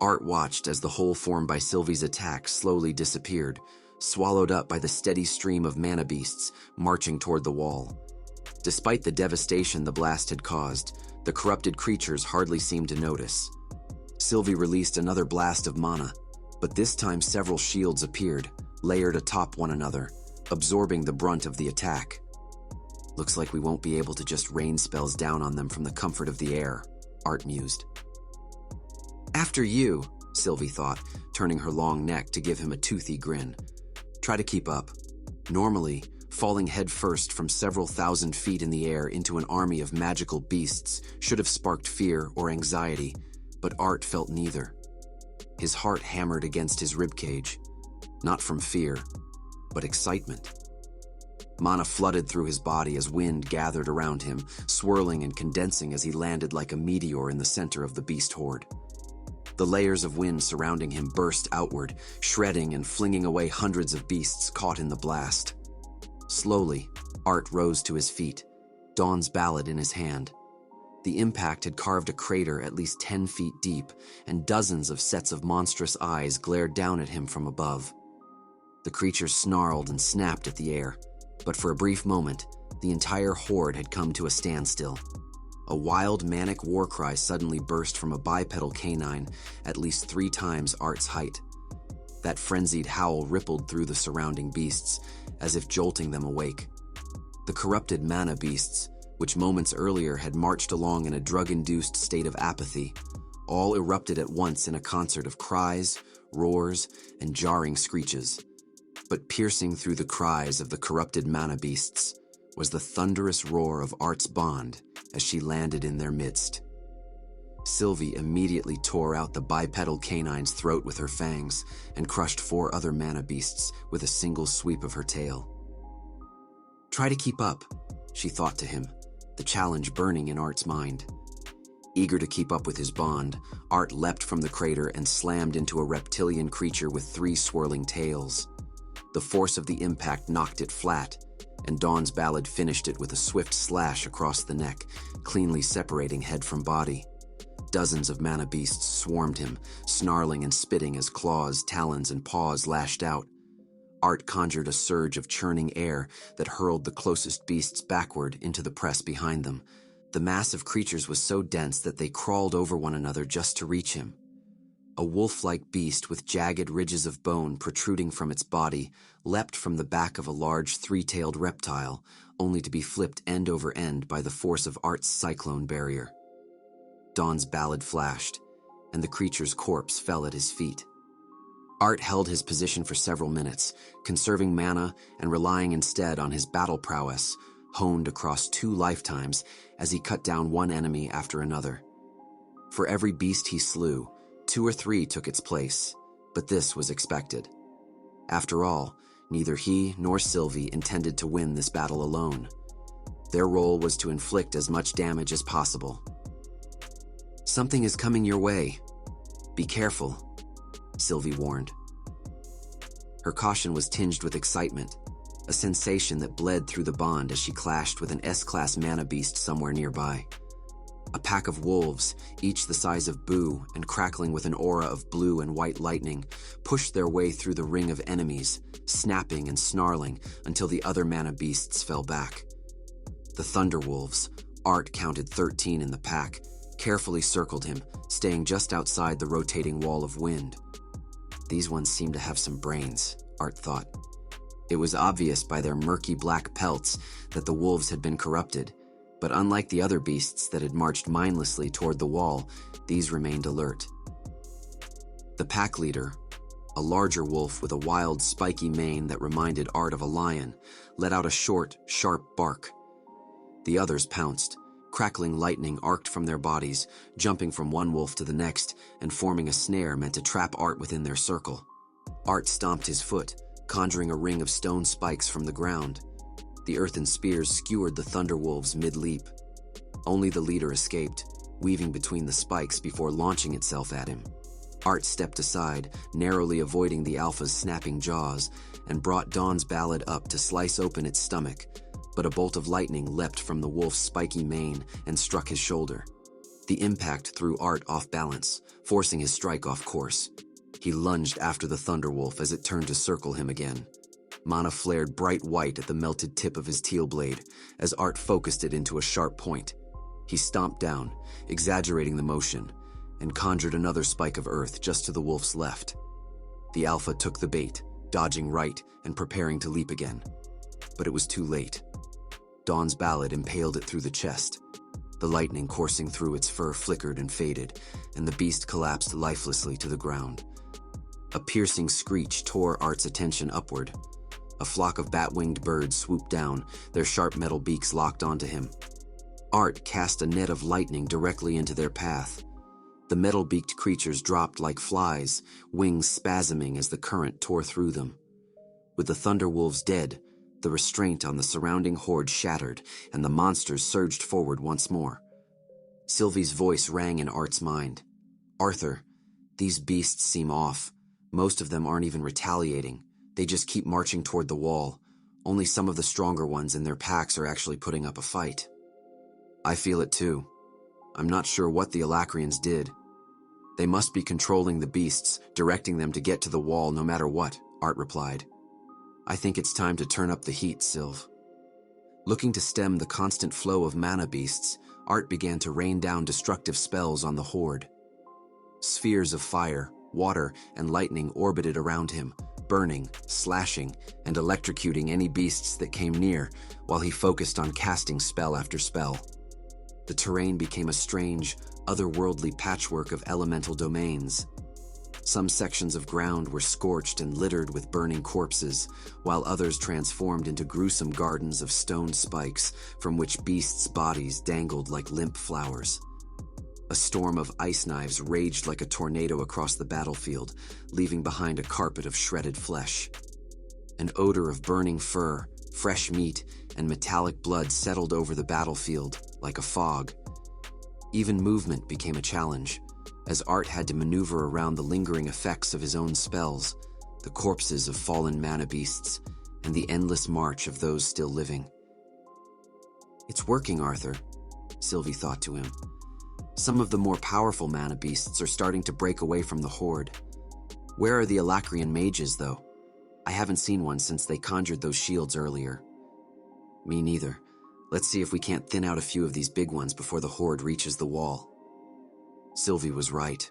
Art watched as the hole formed by Sylvie's attack slowly disappeared, swallowed up by the steady stream of mana beasts marching toward the wall. Despite the devastation the blast had caused, the corrupted creatures hardly seemed to notice. Sylvie released another blast of mana, but this time several shields appeared, layered atop one another, absorbing the brunt of the attack. Looks like we won't be able to just rain spells down on them from the comfort of the air, Art mused. After you, Sylvie thought, turning her long neck to give him a toothy grin. Try to keep up. Normally, falling headfirst from several thousand feet in the air into an army of magical beasts should have sparked fear or anxiety, but Art felt neither. His heart hammered against his ribcage, not from fear, but excitement. Mana flooded through his body as wind gathered around him, swirling and condensing as he landed like a meteor in the center of the beast horde. The layers of wind surrounding him burst outward, shredding and flinging away hundreds of beasts caught in the blast. Slowly, Art rose to his feet, Dawn's ballad in his hand. The impact had carved a crater at least 10 feet deep, and dozens of sets of monstrous eyes glared down at him from above. The creatures snarled and snapped at the air, but for a brief moment, the entire horde had come to a standstill. A wild, manic war cry suddenly burst from a bipedal canine at least 3 times Art's height. That frenzied howl rippled through the surrounding beasts, as if jolting them awake. The corrupted mana beasts, which moments earlier had marched along in a drug-induced state of apathy, all erupted at once in a concert of cries, roars, and jarring screeches. But piercing through the cries of the corrupted mana beasts was the thunderous roar of Art's bond as she landed in their midst. Sylvie immediately tore out the bipedal canine's throat with her fangs and crushed 4 other mana beasts with a single sweep of her tail. Try to keep up, she thought to him, the challenge burning in Art's mind. Eager to keep up with his bond, Art leapt from the crater and slammed into a reptilian creature with 3 swirling tails. The force of the impact knocked it flat, and Dawn's ballad finished it with a swift slash across the neck, cleanly separating head from body. Dozens of mana beasts swarmed him, snarling and spitting as claws, talons, and paws lashed out. Art conjured a surge of churning air that hurled the closest beasts backward into the press behind them. The mass of creatures was so dense that they crawled over one another just to reach him. A wolf-like beast with jagged ridges of bone protruding from its body leapt from the back of a large 3-tailed reptile, only to be flipped end over end by the force of Art's cyclone barrier. Dawn's ballad flashed, and the creature's corpse fell at his feet. Art held his position for several minutes, conserving mana and relying instead on his battle prowess, honed across 2 lifetimes as he cut down one enemy after another. For every beast he slew, 2 or 3 took its place, but this was expected. After all, neither he nor Sylvie intended to win this battle alone. Their role was to inflict as much damage as possible. Something is coming your way. Be careful, Sylvie warned. Her caution was tinged with excitement, a sensation that bled through the bond as she clashed with an S-class mana beast somewhere nearby. A pack of wolves, each the size of Boo and crackling with an aura of blue and white lightning, pushed their way through the ring of enemies, snapping and snarling until the other mana beasts fell back. The Thunder Wolves, Art counted 13 in the pack, carefully circled him, staying just outside the rotating wall of wind. These ones seemed to have some brains, Art thought. It was obvious by their murky black pelts that the wolves had been corrupted, but unlike the other beasts that had marched mindlessly toward the wall, these remained alert. The pack leader, a larger wolf with a wild, spiky mane that reminded Art of a lion, let out a short, sharp bark. The others pounced. Crackling lightning arced from their bodies, jumping from one wolf to the next and forming a snare meant to trap Art within their circle. Art stomped his foot, conjuring a ring of stone spikes from the ground. The earthen spears skewered the thunder wolves mid-leap. Only the leader escaped, weaving between the spikes before launching itself at him. Art stepped aside, narrowly avoiding the alpha's snapping jaws, and brought Dawn's ballad up to slice open its stomach, but a bolt of lightning leapt from the wolf's spiky mane and struck his shoulder. The impact threw Art off balance, forcing his strike off course. He lunged after the Thunderwolf as it turned to circle him again. Mana flared bright white at the melted tip of his teal blade as Art focused it into a sharp point. He stomped down, exaggerating the motion, and conjured another spike of earth just to the wolf's left. The Alpha took the bait, dodging right and preparing to leap again. But it was too late. Dawn's ballad impaled it through the chest. The lightning coursing through its fur flickered and faded, and the beast collapsed lifelessly to the ground. A piercing screech tore Art's attention upward. A flock of bat-winged birds swooped down, their sharp metal beaks locked onto him. Art cast a net of lightning directly into their path. The metal-beaked creatures dropped like flies, wings spasming as the current tore through them. With the Thunderwolves dead, the restraint on the surrounding horde shattered, and the monsters surged forward once more. Sylvie's voice rang in Art's mind. "Arthur, these beasts seem off. Most of them aren't even retaliating. They just keep marching toward the wall. Only some of the stronger ones in their packs are actually putting up a fight." "I feel it too. I'm not sure what the Alacrians did. They must be controlling the beasts, directing them to get to the wall no matter what," Art replied. "I think it's time to turn up the heat, Sylv." Looking to stem the constant flow of mana beasts, Art began to rain down destructive spells on the horde. Spheres of fire, water, and lightning orbited around him, burning, slashing, and electrocuting any beasts that came near, while he focused on casting spell after spell. The terrain became a strange, otherworldly patchwork of elemental domains. Some sections of ground were scorched and littered with burning corpses, while others transformed into gruesome gardens of stone spikes from which beasts' bodies dangled like limp flowers. A storm of ice knives raged like a tornado across the battlefield, leaving behind a carpet of shredded flesh. An odor of burning fur, fresh meat, and metallic blood settled over the battlefield like a fog. Even movement became a challenge, as Art had to maneuver around the lingering effects of his own spells, the corpses of fallen mana beasts, and the endless march of those still living. "It's working, Arthur," Sylvie thought to him. "Some of the more powerful mana beasts are starting to break away from the horde. Where are the Alacrian mages, though? I haven't seen one since they conjured those shields earlier." "Me neither. Let's see if we can't thin out a few of these big ones before the horde reaches the wall." Sylvie was right.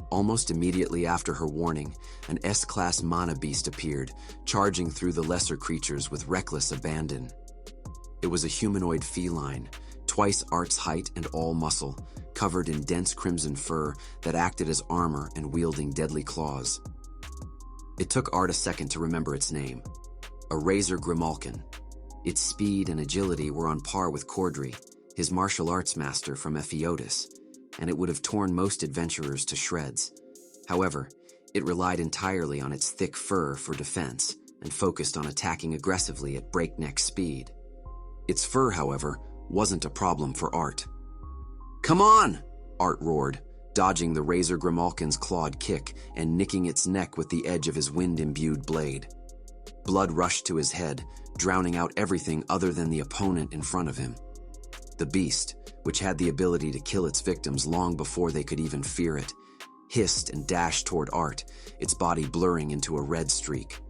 Almost immediately after her warning, an S-class mana beast appeared, charging through the lesser creatures with reckless abandon. It was a humanoid feline, twice Art's height and all muscle, covered in dense crimson fur that acted as armor and wielding deadly claws. It took Art a second to remember its name. A Razor Grimalkin. Its speed and agility were on par with Cordry, his martial arts master from Epheotis, and it would have torn most adventurers to shreds. However, it relied entirely on its thick fur for defense and focused on attacking aggressively at breakneck speed. Its fur, however, wasn't a problem for Art. "Come on!" Art roared, dodging the Razor Grimalkin's clawed kick and nicking its neck with the edge of his wind-imbued blade. Blood rushed to his head, drowning out everything other than the opponent in front of him. The beast, which had the ability to kill its victims long before they could even fear it, hissed and dashed toward Art, its body blurring into a red streak.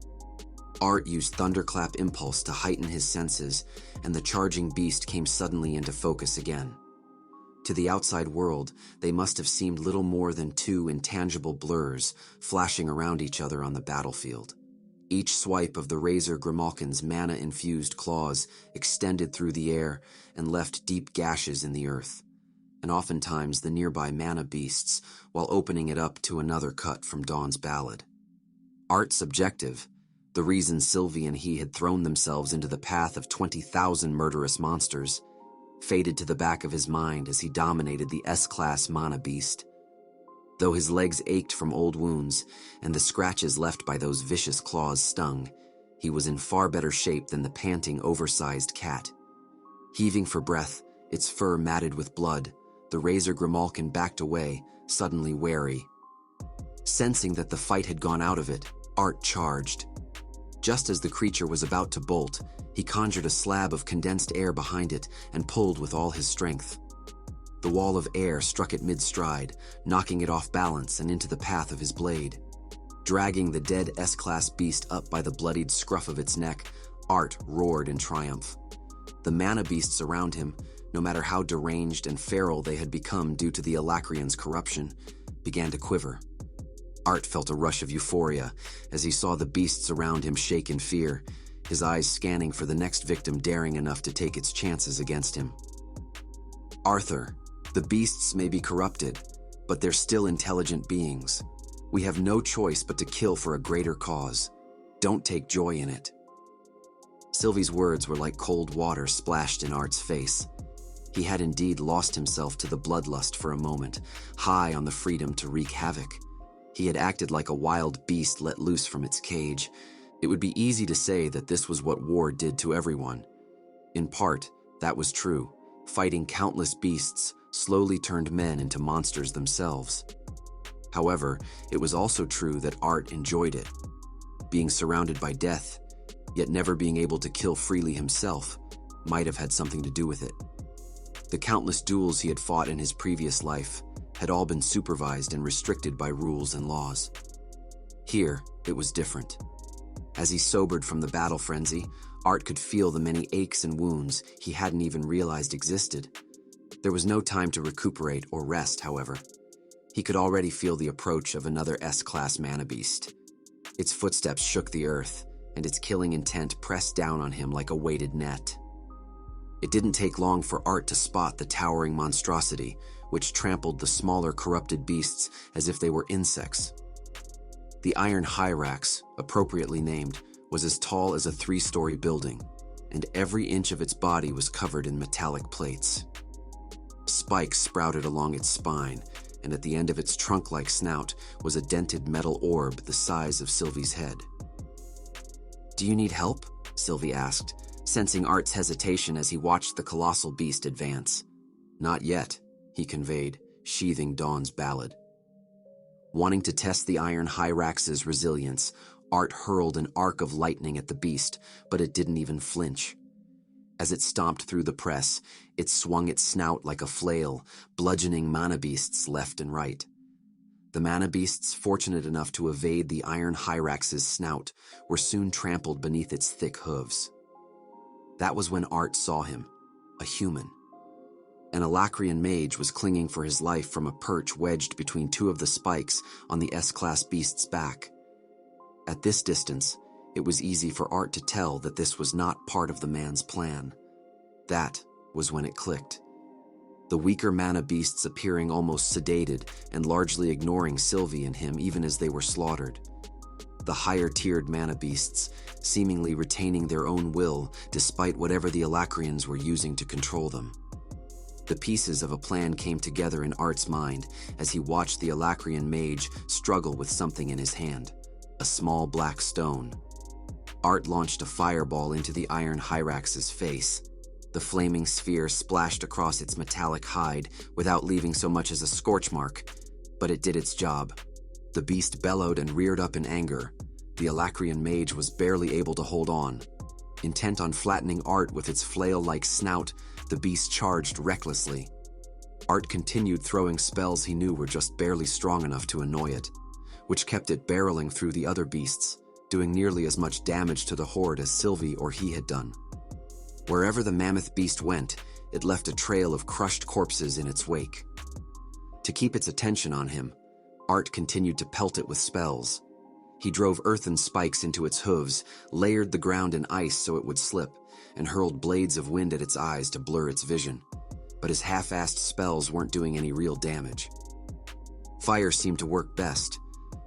Art used Thunderclap Impulse to heighten his senses, and the charging beast came suddenly into focus again. To the outside world, they must have seemed little more than two intangible blurs flashing around each other on the battlefield. Each swipe of the Razor Grimalkin's mana-infused claws extended through the air and left deep gashes in the earth, and oftentimes the nearby mana beasts, while opening it up to another cut from Dawn's ballad. Art's objective, the reason Sylvie and he had thrown themselves into the path of 20,000 murderous monsters, faded to the back of his mind as he dominated the S-class mana beast. Though his legs ached from old wounds, and the scratches left by those vicious claws stung, he was in far better shape than the panting, oversized cat. Heaving for breath, its fur matted with blood, the Razor Grimalkin backed away, suddenly wary. Sensing that the fight had gone out of it, Art charged. Just as the creature was about to bolt, he conjured a slab of condensed air behind it and pulled with all his strength. The wall of air struck it mid-stride, knocking it off balance and into the path of his blade. Dragging the dead S-class beast up by the bloodied scruff of its neck, Art roared in triumph. The mana beasts around him, no matter how deranged and feral they had become due to the Alacrian's corruption, began to quiver. Art felt a rush of euphoria as he saw the beasts around him shake in fear, his eyes scanning for the next victim daring enough to take its chances against him. Arthur, the beasts may be corrupted, but they're still intelligent beings. We have no choice but to kill for a greater cause. Don't take joy in it. Sylvie's words were like cold water splashed in Art's face. He had indeed lost himself to the bloodlust for a moment, high on the freedom to wreak havoc. He had acted like a wild beast let loose from its cage. It would be easy to say that this was what war did to everyone. In part, that was true. Fighting countless beasts slowly turned men into monsters themselves. However, it was also true that Art enjoyed it. Being surrounded by death, yet never being able to kill freely himself, might have had something to do with it. The countless duels he had fought in his previous life had all been supervised and restricted by rules and laws. Here, it was different. As he sobered from the battle frenzy, Art could feel the many aches and wounds he hadn't even realized existed. There was no time to recuperate or rest, however. He could already feel the approach of another S-class mana beast. Its footsteps shook the earth, and its killing intent pressed down on him like a weighted net. It didn't take long for Art to spot the towering monstrosity, which trampled the smaller corrupted beasts as if they were insects. The Iron Hyrax, appropriately named, was as tall as a 3-story building, and every inch of its body was covered in metallic plates. Spikes sprouted along its spine, and at the end of its trunk-like snout was a dented metal orb the size of Sylvie's head. "Do you need help?" Sylvie asked, sensing Art's hesitation as he watched the colossal beast advance. "Not yet," he conveyed, sheathing Dawn's ballad. Wanting to test the Iron Hyrax's resilience, Art hurled an arc of lightning at the beast, but it didn't even flinch. As it stomped through the press, it swung its snout like a flail, bludgeoning mana beasts left and right. The mana beasts, fortunate enough to evade the Iron Hyrax's snout, were soon trampled beneath its thick hooves. That was when Art saw him, a human. An Alacrian mage was clinging for his life from a perch wedged between two of the spikes on the S-class beast's back. At this distance, it was easy for Art to tell that this was not part of the man's plan. That was when it clicked. The weaker mana beasts appearing almost sedated and largely ignoring Sylvie and him even as they were slaughtered. The higher-tiered mana beasts seemingly retaining their own will despite whatever the Alacrians were using to control them. The pieces of a plan came together in Art's mind as he watched the Alacrian mage struggle with something in his hand, a small black stone. Art launched a fireball into the Iron Hyrax's face. The flaming sphere splashed across its metallic hide without leaving so much as a scorch mark, but it did its job. The beast bellowed and reared up in anger. The Alacrian mage was barely able to hold on. Intent on flattening Art with its flail-like snout, the beast charged recklessly. Art continued throwing spells he knew were just barely strong enough to annoy it, which kept it barreling through the other beasts, doing nearly as much damage to the horde as Sylvie or he had done. Wherever the mammoth beast went, it left a trail of crushed corpses in its wake. To keep its attention on him, Art continued to pelt it with spells. He drove earthen spikes into its hooves, layered the ground in ice so it would slip, and hurled blades of wind at its eyes to blur its vision. But his half-assed spells weren't doing any real damage. Fire seemed to work best,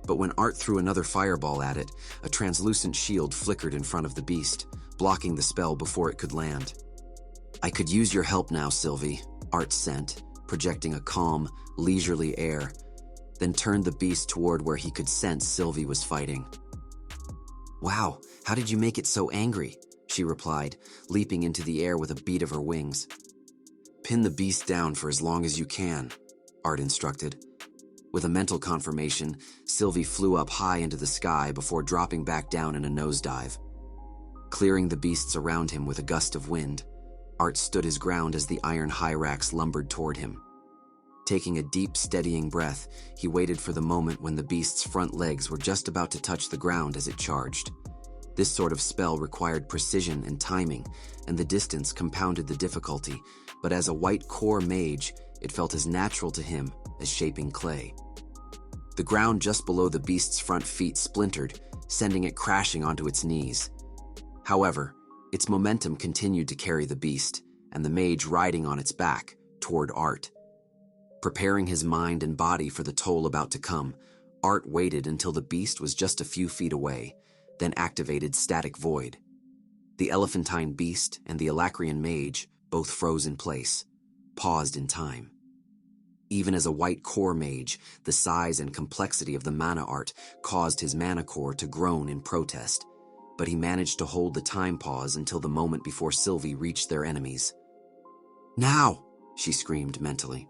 but when Art threw another fireball at it, a translucent shield flickered in front of the beast, blocking the spell before it could land. "I could use your help now, Sylvie," Art sent, projecting a calm, leisurely air, then turned the beast toward where he could sense Sylvie was fighting. "Wow, how did you make it so angry?" she replied, leaping into the air with a beat of her wings. "Pin the beast down for as long as you can," Art instructed. With a mental confirmation, Sylvie flew up high into the sky before dropping back down in a nosedive. Clearing the beasts around him with a gust of wind, Art stood his ground as the Iron Hyrax lumbered toward him. Taking a deep, steadying breath, he waited for the moment when the beast's front legs were just about to touch the ground as it charged. This sort of spell required precision and timing, and the distance compounded the difficulty, but as a white core mage, it felt as natural to him as shaping clay. The ground just below the beast's front feet splintered, sending it crashing onto its knees. However, its momentum continued to carry the beast, and the mage riding on its back, toward Art. Preparing his mind and body for the toll about to come, Art waited until the beast was just a few feet away, then activated Static Void. The elephantine beast and the Alacrian mage both froze in place, paused in time. Even as a white core mage, the size and complexity of the mana art caused his mana core to groan in protest, but he managed to hold the time pause until the moment before Sylvie reached their enemies. "Now!" she screamed mentally.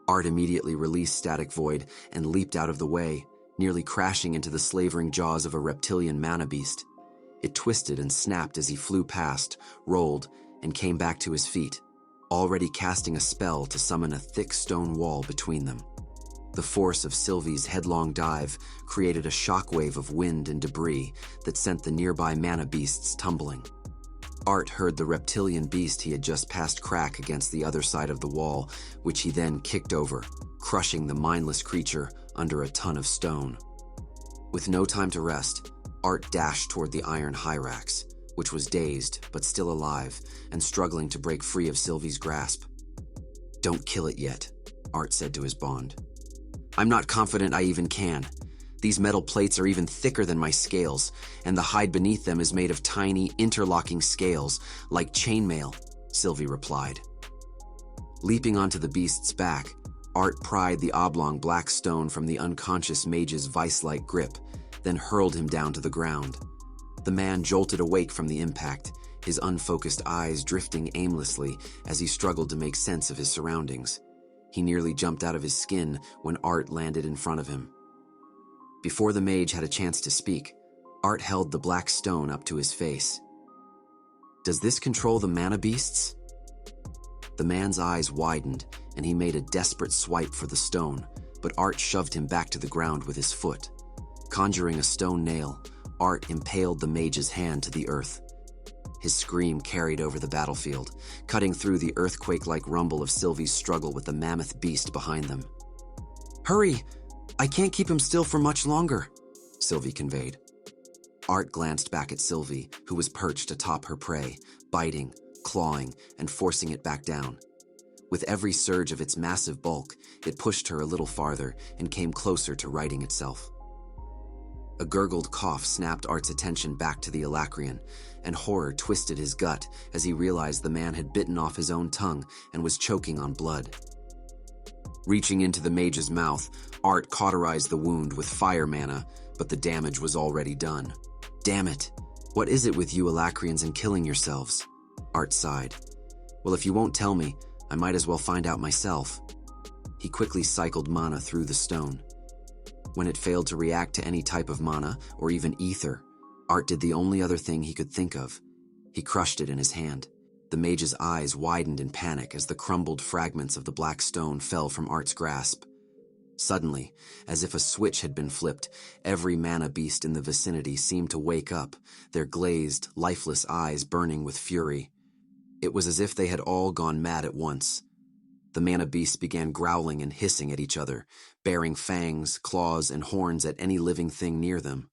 Art immediately released Static Void and leaped out of the way, nearly crashing into the slavering jaws of a reptilian mana beast. It twisted and snapped as he flew past, rolled, and came back to his feet, already casting a spell to summon a thick stone wall between them. The force of Sylvie's headlong dive created a shockwave of wind and debris that sent the nearby mana beasts tumbling. Art heard the reptilian beast he had just passed crack against the other side of the wall, which he then kicked over, crushing the mindless creature under a ton of stone. With no time to rest, Art dashed toward the iron hyrax, which was dazed but still alive and struggling to break free of Sylvie's grasp. "Don't kill it yet," Art said to his bond. "I'm not confident I even can. These metal plates are even thicker than my scales, and the hide beneath them is made of tiny, interlocking scales, like chainmail," Sylvie replied. Leaping onto the beast's back, Art pried the oblong black stone from the unconscious mage's vice-like grip, then hurled him down to the ground. The man jolted awake from the impact, his unfocused eyes drifting aimlessly as he struggled to make sense of his surroundings. He nearly jumped out of his skin when Art landed in front of him. Before the mage had a chance to speak, Art held the black stone up to his face. "Does this control the mana beasts?" The man's eyes widened, and he made a desperate swipe for the stone, but Art shoved him back to the ground with his foot. Conjuring a stone nail, Art impaled the mage's hand to the earth. His scream carried over the battlefield, cutting through the earthquake-like rumble of Sylvie's struggle with the mammoth beast behind them. "Hurry! I can't keep him still for much longer," Sylvie conveyed. Art glanced back at Sylvie, who was perched atop her prey, biting, clawing, and forcing it back down. With every surge of its massive bulk, it pushed her a little farther and came closer to righting itself. A gurgled cough snapped Art's attention back to the Alacrian, and horror twisted his gut as he realized the man had bitten off his own tongue and was choking on blood. Reaching into the mage's mouth, Art cauterized the wound with fire mana, but the damage was already done. "Damn it! What is it with you Alacrians and killing yourselves?" Art sighed. "Well, if you won't tell me, I might as well find out myself." He quickly cycled mana through the stone. When it failed to react to any type of mana, or even ether, Art did the only other thing he could think of. He crushed it in his hand. The mage's eyes widened in panic as the crumbled fragments of the black stone fell from Art's grasp. Suddenly, as if a switch had been flipped, every mana beast in the vicinity seemed to wake up, their glazed, lifeless eyes burning with fury. It was as if they had all gone mad at once. The mana beasts began growling and hissing at each other, baring fangs, claws, and horns at any living thing near them.